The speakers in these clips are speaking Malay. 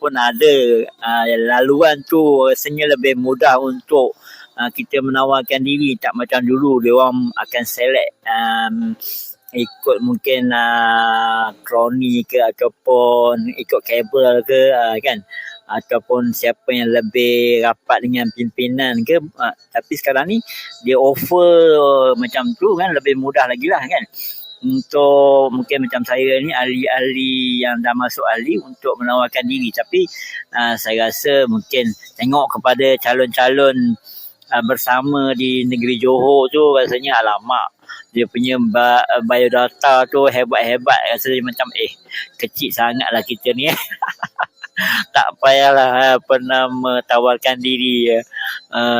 walaupun ada laluan tu rasanya lebih mudah untuk kita menawarkan diri, tak macam dulu dia orang akan select ikut mungkin kroni ke ataupun ikut kabel ke kan, ataupun siapa yang lebih rapat dengan pimpinan ke, tapi sekarang ni dia offer macam tu kan, lebih mudah lagi lah kan untuk mungkin macam saya ni ahli-ahli yang dah masuk ahli untuk menawarkan diri. Tapi saya rasa mungkin tengok kepada calon-calon bersama di negeri Johor tu, rasanya alamak dia punya biodata tu hebat-hebat, rasanya macam kecil sangatlah kita ni. Tak payahlah pernah tawarkan diri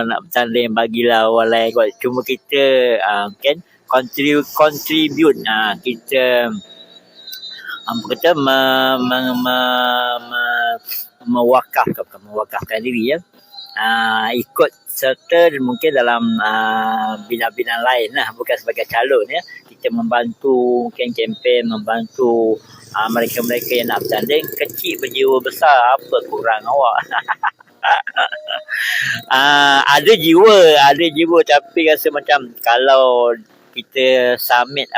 nak bertanding, bagilah orang lain kot. Cuma kita kan contribute, kita apa kata mewakafkan diri ya, ikut serta mungkin dalam bina-bina lain lah, bukan sebagai calon ya. Kita membantu mungkin kempen, membantu mereka-mereka yang nak bertanding. Kecil berjiwa besar, apa kurang awak? Ada jiwa tapi rasa macam kalau kita submit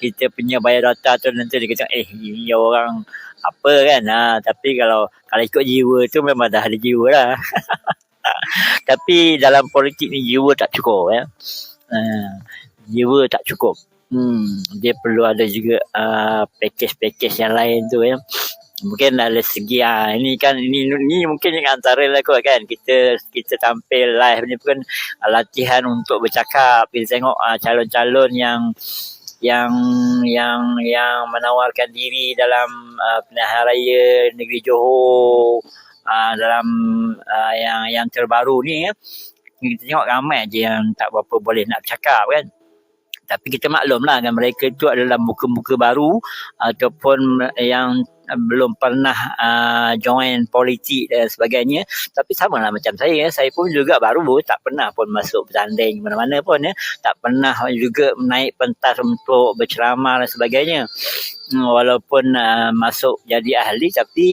kita punya biodata tu, nanti dia kata ini orang apa kan, tapi kalau ikut jiwa tu memang dah ada jiwa lah. Tapi dalam politik ni jiwa tak cukup ya. Jiwa tak cukup. Dia perlu ada juga package yang lain tu ya. Mungkin dari segi ini kan ini mungkin yang antara lah kot kan, kita tampil live ni pun latihan untuk bercakap. Kita tengok calon-calon yang menawarkan diri dalam pilihan raya negeri Johor, dalam yang terbaru ni ya. Kita tengok ramai je yang tak berapa boleh nak bercakap kan. Tapi kita maklumlah kan, mereka itu adalah muka-muka baru ataupun yang belum pernah join politik dan sebagainya. Tapi samalah macam saya pun juga baru, tak pernah pun masuk bertanding mana-mana pun ya. Tak pernah juga naik pentas untuk berceramah dan sebagainya. Walaupun masuk jadi ahli, tapi